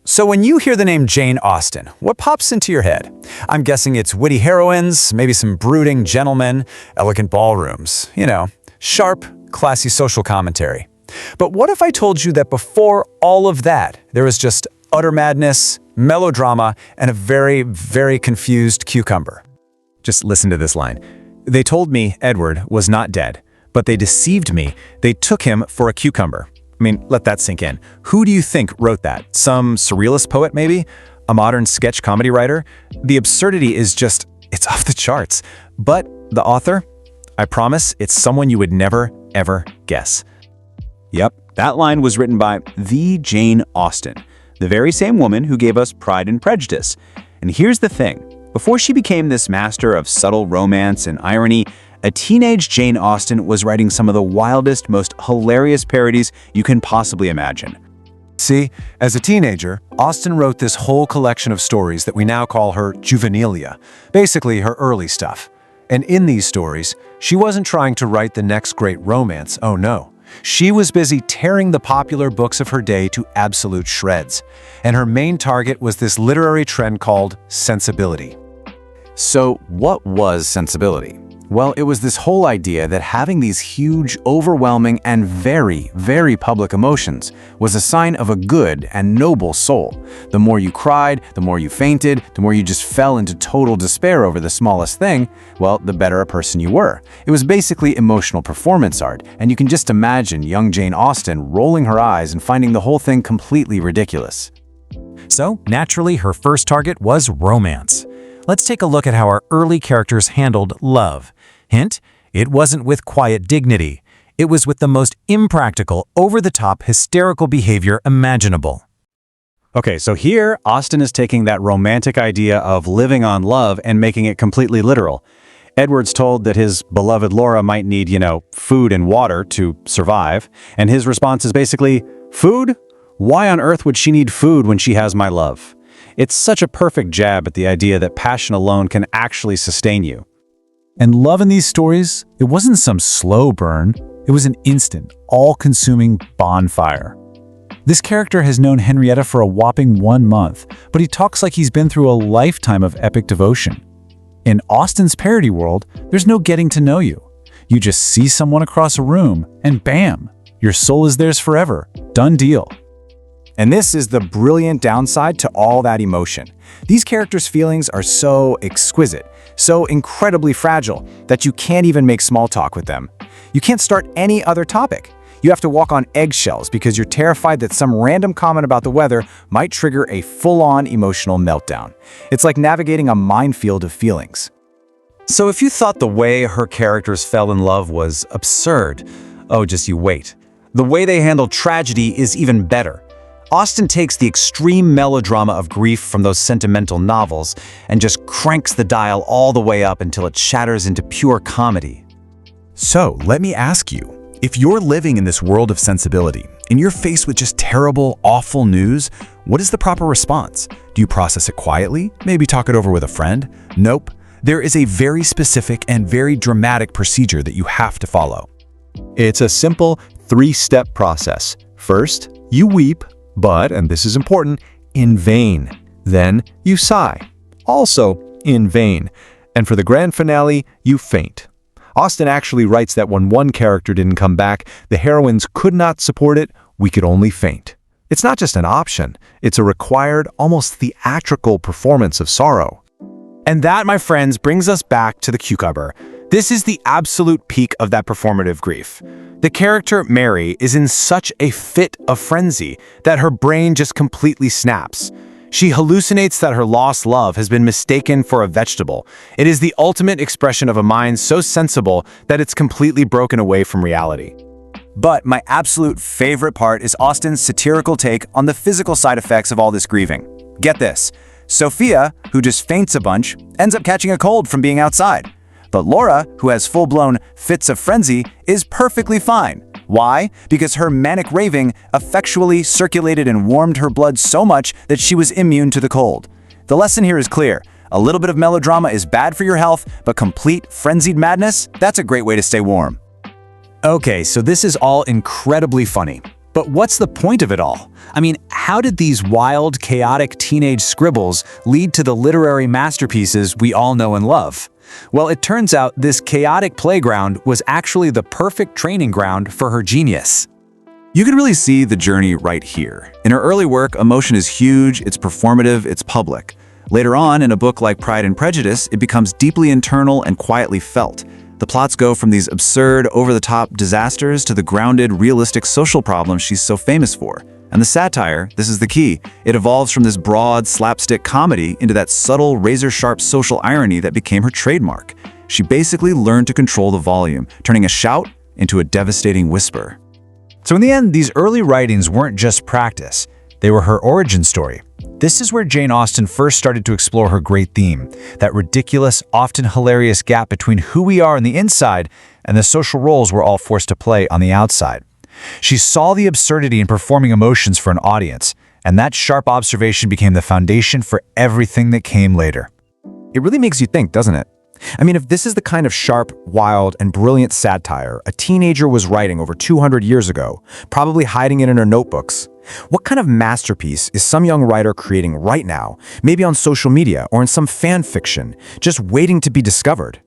So when you hear the name Jane Austen, what pops into your head? I'm guessing it's witty heroines, maybe some brooding gentlemen, elegant ballrooms, sharp, classy social commentary. But what if I told you that before all of that, there was just utter madness, melodrama, and a very, very confused cucumber? Just listen to this line. They told me Edward was not dead, but they deceived me. They took him for a cucumber. I mean, let that sink in. Who do you think wrote that? Some surrealist poet, maybe? A modern sketch comedy writer? The absurdity is just, it's off the charts. But the author? I promise it's someone you would never, ever guess. Yep, that line was written by the Jane Austen, the very same woman who gave us Pride and Prejudice. And here's the thing. Before she became this master of subtle romance and irony, a teenage Jane Austen was writing some of the wildest, most hilarious parodies you can possibly imagine. See, as a teenager, Austen wrote this whole collection of stories that we now call her juvenilia, basically her early stuff. And in these stories, she wasn't trying to write the next great romance, oh no. She was busy tearing the popular books of her day to absolute shreds. And her main target was this literary trend called sensibility. So what was sensibility? Well, it was this whole idea that having these huge, overwhelming, and very, very public emotions was a sign of a good and noble soul. The more you cried, the more you fainted, the more you just fell into total despair over the smallest thing, well, the better a person you were. It was basically emotional performance art, and you can just imagine young Jane Austen rolling her eyes and finding the whole thing completely ridiculous. So, naturally, her first target was romance. Let's take a look at how our early characters handled love. Hint, it wasn't with quiet dignity. It was with the most impractical, over-the-top, hysterical behavior imaginable. Okay, so here, Austen is taking that romantic idea of living on love and making it completely literal. Edward's told that his beloved Laura might need, food and water to survive, and his response is basically, food? Why on earth would she need food when she has my love? It's such a perfect jab at the idea that passion alone can actually sustain you. And love in these stories, it wasn't some slow burn. It was an instant, all-consuming bonfire. This character has known Henrietta for a whopping 1 month, but he talks like he's been through a lifetime of epic devotion. In Austen's parody world, there's no getting to know you. You just see someone across a room, and bam, your soul is theirs forever. Done deal. And this is the brilliant downside to all that emotion. These characters' feelings are so exquisite, so incredibly fragile, that you can't even make small talk with them. You can't start any other topic. You have to walk on eggshells because you're terrified that some random comment about the weather might trigger a full-on emotional meltdown. It's like navigating a minefield of feelings. So if you thought the way her characters fell in love was absurd, oh, just you wait. The way they handle tragedy is even better. Austen takes the extreme melodrama of grief from those sentimental novels and just cranks the dial all the way up until it shatters into pure comedy. So, let me ask you, if you're living in this world of sensibility and you're faced with just terrible, awful news, what is the proper response? Do you process it quietly? Maybe talk it over with a friend? Nope. There is a very specific and very dramatic procedure that you have to follow. It's a simple 3-step process. First, you weep. But, and this is important, in vain. Then you sigh, also in vain. And for the grand finale, you faint. Austen actually writes that when one character didn't come back, the heroines could not support it, we could only faint. It's not just an option, it's a required, almost theatrical performance of sorrow. And that, my friends, brings us back to the cucumber. This is the absolute peak of that performative grief. The character, Mary, is in such a fit of frenzy that her brain just completely snaps. She hallucinates that her lost love has been mistaken for a vegetable. It is the ultimate expression of a mind so sensible that it's completely broken away from reality. But my absolute favorite part is Austen's satirical take on the physical side effects of all this grieving. Get this. Sophia, who just faints a bunch, ends up catching a cold from being outside. But Laura, who has full-blown fits of frenzy, is perfectly fine. Why? Because her manic raving effectually circulated and warmed her blood so much that she was immune to the cold. The lesson here is clear. A little bit of melodrama is bad for your health, but complete frenzied madness, that's a great way to stay warm. Okay, so this is all incredibly funny. But what's the point of it all? I mean, how did these wild, chaotic teenage scribbles lead to the literary masterpieces we all know and love? Well, it turns out this chaotic playground was actually the perfect training ground for her genius. You can really see the journey right here. In her early work, emotion is huge, it's performative, it's public. Later on, in a book like Pride and Prejudice, it becomes deeply internal and quietly felt. The plots go from these absurd, over-the-top disasters to the grounded, realistic social problems she's so famous for. And the satire, this is the key, it evolves from this broad, slapstick comedy into that subtle, razor-sharp social irony that became her trademark. She basically learned to control the volume, turning a shout into a devastating whisper. So in the end, these early writings weren't just practice. They were her origin story. This is where Jane Austen first started to explore her great theme, that ridiculous, often hilarious gap between who we are on the inside and the social roles we're all forced to play on the outside. She saw the absurdity in performing emotions for an audience, and that sharp observation became the foundation for everything that came later. It really makes you think, doesn't it? I mean, if this is the kind of sharp, wild, and brilliant satire a teenager was writing over 200 years ago, probably hiding it in her notebooks, what kind of masterpiece is some young writer creating right now, maybe on social media or in some fan fiction, just waiting to be discovered?